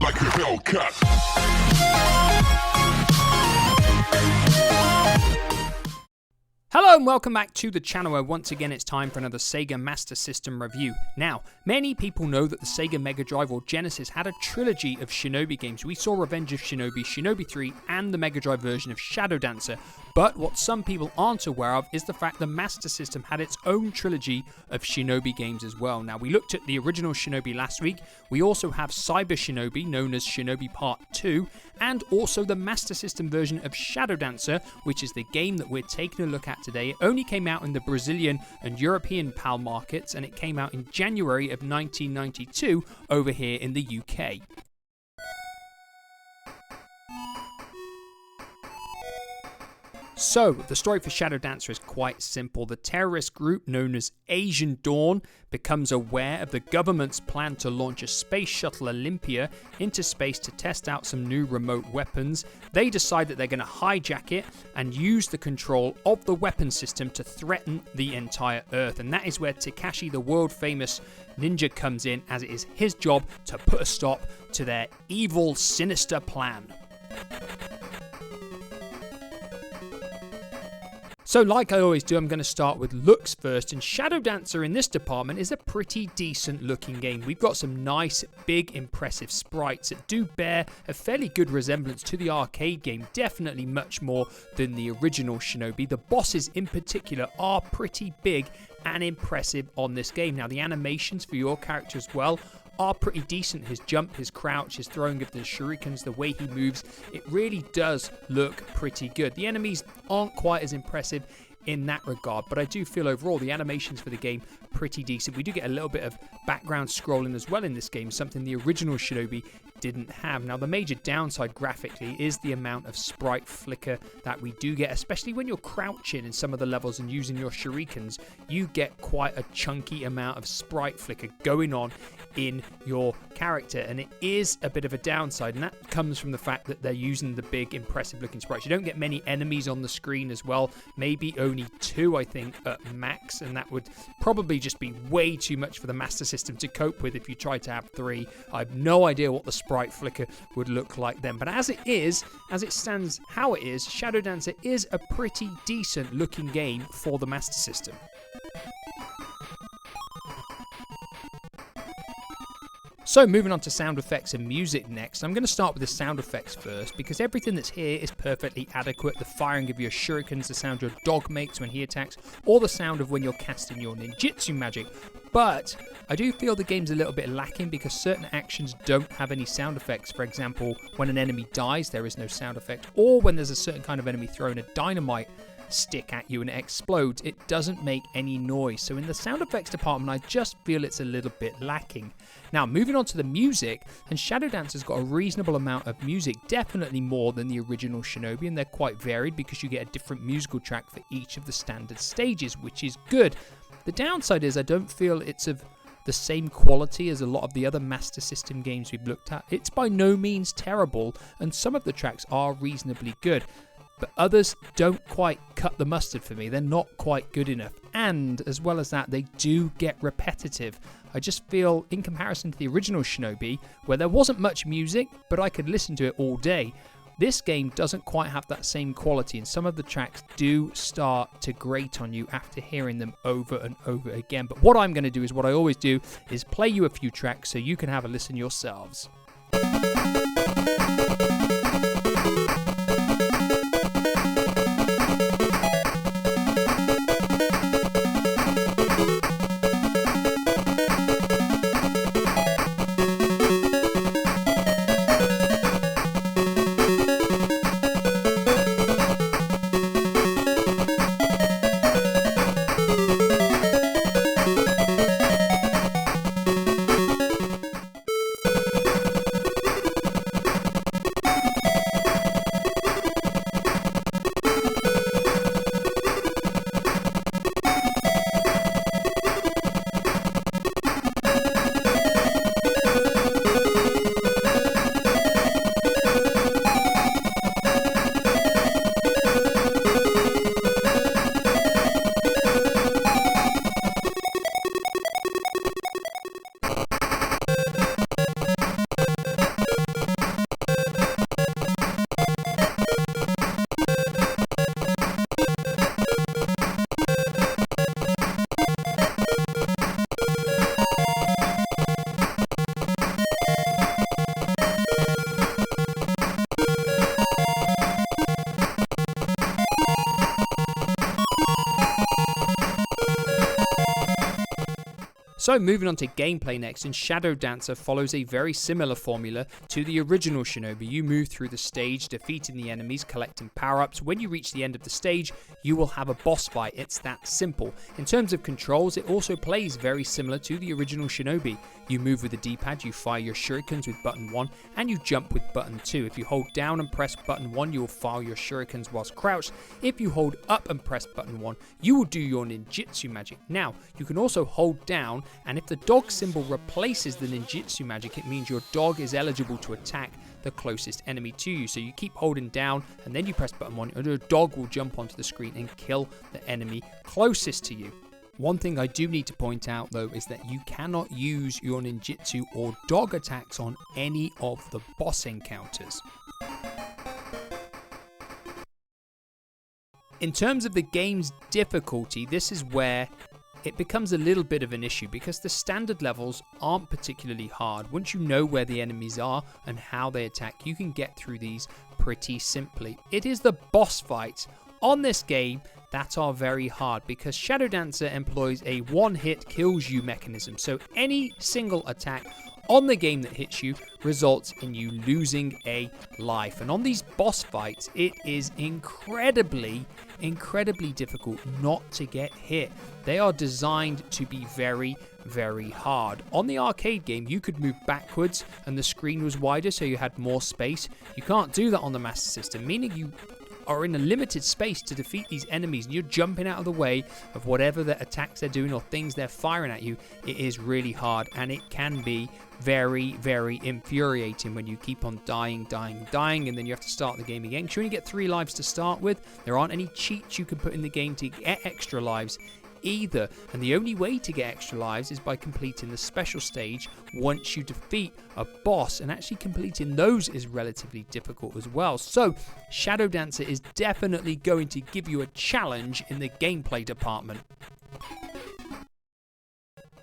like a Hellcat. Hello and welcome back to the channel where once again it's time for another Sega Master System review. Now, many people know that the Sega Mega Drive or Genesis had a trilogy of Shinobi games. We saw Revenge of Shinobi, Shinobi 3 and the Mega Drive version of Shadow Dancer. But what some people aren't aware of is the fact the Master System had its own trilogy of Shinobi games as well. Now, we looked at the original Shinobi last week. We also have Cyber Shinobi, known as Shinobi Part 2, and also the Master System version of Shadow Dancer, which is the game that we're taking a look at today. It only came out in the Brazilian and European PAL markets, and it came out in January of 1992 over here in the UK. So, the story for Shadow Dancer is quite simple. The terrorist group known as Asian Dawn becomes aware of the government's plan to launch a space shuttle Olympia into space to test out some new remote weapons. They decide that they're going to hijack it and use the control of the weapon system to threaten the entire Earth. And that is where Takashi, the world famous ninja, comes in, as it is his job to put a stop to their evil, sinister plan. So like I always do, I'm going to start with looks first, and Shadow Dancer in this department is a pretty decent looking game. We've got some nice, big, impressive sprites that do bear a fairly good resemblance to the arcade game, definitely much more than the original Shinobi. The bosses in particular are pretty big and impressive on this game. Now, the animations for your character as well are pretty decent. His jump, his crouch, his throwing of the shurikens, the way he moves, it really does look pretty good. The enemies aren't quite as impressive in that regard, but I do feel overall the animations for the game pretty decent. We do get a little bit of background scrolling as well in this game, something the original Shinobi didn't have. Now, the major downside graphically is the amount of sprite flicker that we do get, especially when you're crouching in some of the levels and using your shurikens. You get quite a chunky amount of sprite flicker going on in your character, and it is a bit of a downside, and that comes from the fact that they're using the big impressive looking sprites. You don't get many enemies on the screen as well, maybe only 2 I think at max, and that would probably just be way too much for the Master System to cope with if you tried to have 3. I have no idea what the sprite flicker would look like then, but as it stands how it is, Shadow Dancer is a pretty decent looking game for the Master System. So moving on to sound effects and music next, I'm going to start with the sound effects first, because everything that's here is perfectly adequate. The firing of your shurikens, the sound your dog makes when he attacks, or the sound of when you're casting your ninjutsu magic. But I do feel the game's a little bit lacking because certain actions don't have any sound effects. For example, when an enemy dies, there is no sound effect, or when there's a certain kind of enemy throwing a dynamite stick at you and it explodes, it doesn't make any noise. So in the sound effects department, I just feel it's a little bit lacking. Now, moving on to the music, and Shadow Dancer's got a reasonable amount of music, definitely more than the original Shinobi, and they're quite varied because you get a different musical track for each of the standard stages, which is good. The downside is I don't feel it's of the same quality as a lot of the other Master System games we've looked at. It's by no means terrible, and some of the tracks are reasonably good, but others don't quite cut the mustard for me. They're not quite good enough, and as well as that, they do get repetitive. I just feel, in comparison to the original Shinobi, where there wasn't much music, but I could listen to it all day, this game doesn't quite have that same quality, and some of the tracks do start to grate on you after hearing them over and over again. But what I'm going to do is what I always do, is play you a few tracks so you can have a listen yourselves. So moving on to gameplay next, and Shadow Dancer follows a very similar formula to the original Shinobi. You move through the stage, defeating the enemies, collecting power-ups. When you reach the end of the stage, you will have a boss fight. It's that simple. In terms of controls, it also plays very similar to the original Shinobi. You move with the D-pad, you fire your shurikens with button 1, and you jump with button 2. If you hold down and press button 1, you will fire your shurikens whilst crouched. If you hold up and press button 1, you will do your ninjutsu magic. Now, you can also hold down, and if the dog symbol replaces the ninjutsu magic, it means your dog is eligible to attack the closest enemy to you. So you keep holding down, and then you press button 1, and your dog will jump onto the screen and kill the enemy closest to you. One thing I do need to point out though is that you cannot use your ninjutsu or dog attacks on any of the boss encounters. In terms of the game's difficulty, this is where it becomes a little bit of an issue because the standard levels aren't particularly hard. Once you know where the enemies are and how they attack, you can get through these pretty simply. It is the boss fights on this game that are very hard because Shadow Dancer employs a one-hit kills you mechanism. So any single attack on the game that hits you results in you losing a life. And on these boss fights, it is incredibly difficult not to get hit. They are designed to be very, very hard. On the arcade game, you could move backwards and the screen was wider, so you had more space. You can't do that on the Master System, meaning you are in a limited space to defeat these enemies, and you're jumping out of the way of whatever the attacks they're doing or things they're firing at you. It is really hard, and it can be very, very infuriating when you keep on dying, and then you have to start the game again because you only get 3 lives to start with. There aren't any cheats you can put in the game to get extra lives either, and the only way to get extra lives is by completing the special stage once you defeat a boss, and actually completing those is relatively difficult as well. So Shadow Dancer is definitely going to give you a challenge in the gameplay department.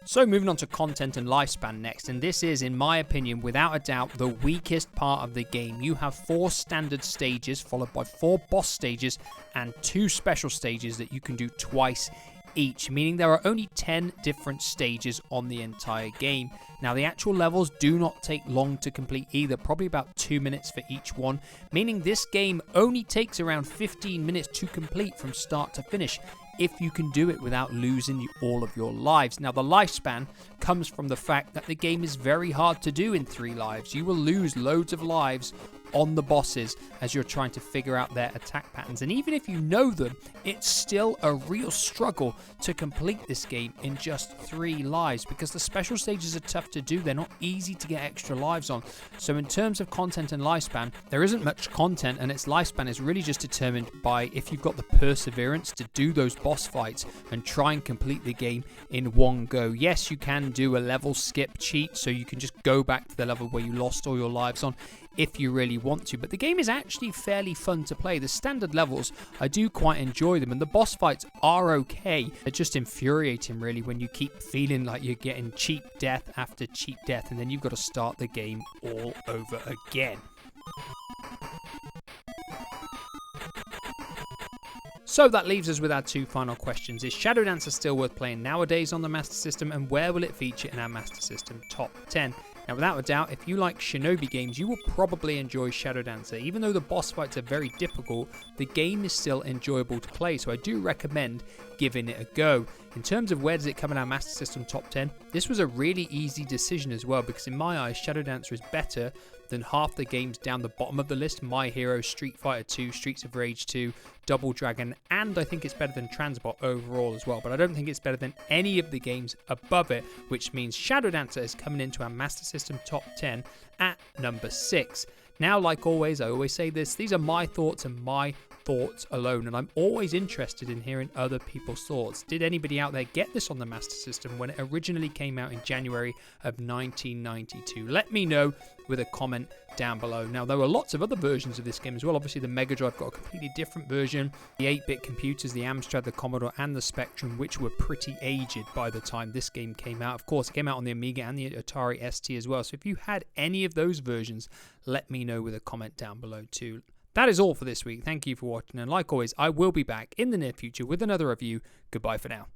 So moving on to content and lifespan next, and this is, in my opinion, without a doubt, the weakest part of the game. You have 4 standard stages followed by 4 boss stages and 2 special stages that you can do twice each, meaning there are only 10 different stages on the entire game. Now the actual levels do not take long to complete either, probably about 2 minutes for each one, meaning this game only takes around 15 minutes to complete from start to finish, if you can do it without losing all of your lives. Now the lifespan comes from the fact that the game is very hard to do in 3 lives. You will lose loads of lives on the bosses as you're trying to figure out their attack patterns, and even if you know them, it's still a real struggle to complete this game in just 3 lives because the special stages are tough to do. They're not easy to get extra lives on. So in terms of content and lifespan, there isn't much content, and its lifespan is really just determined by if you've got the perseverance to do those boss fights and try and complete the game in one go. Yes, you can do a level skip cheat, so you can just go back to the level where you lost all your lives on if you really want to, but the game is actually fairly fun to play. The standard levels, I do quite enjoy them, and the boss fights are okay. They're just infuriating really when you keep feeling like you're getting cheap death after cheap death, and then you've got to start the game all over again. So that leaves us with our 2 final questions. Is Shadow Dancer still worth playing nowadays on the Master System, and where will it feature in our Master System top 10? Now, without a doubt, if you like Shinobi games, you will probably enjoy Shadow Dancer. Even though the boss fights are very difficult, the game is still enjoyable to play, so I do recommend giving it a go. In terms of where does it come in our Master System top 10, this was a really easy decision as well, because in my eyes, Shadow Dancer is better than half the games down the bottom of the list: My Hero, Street Fighter 2, Streets of Rage 2, Double Dragon, and I think it's better than Transbot overall as well, but I don't think it's better than any of the games above it, which means Shadow Dancer is coming into our Master System top 10 at number 6. Now, like always, I always say this, these are my thoughts and my thoughts alone, and I'm always interested in hearing other people's thoughts. Did anybody out there get this on the Master System when it originally came out in January of 1992? Let me know with a comment down below. Now, there were lots of other versions of this game as well. Obviously, the Mega Drive got a completely different version. The 8-bit computers, the Amstrad, the Commodore, and the Spectrum, which were pretty aged by the time this game came out. Of course, it came out on the Amiga and the Atari ST as well. So if you had any of those versions, let me know with a comment down below too. That is all for this week. Thank you for watching, and like always, I will be back in the near future with another review. Goodbye for now.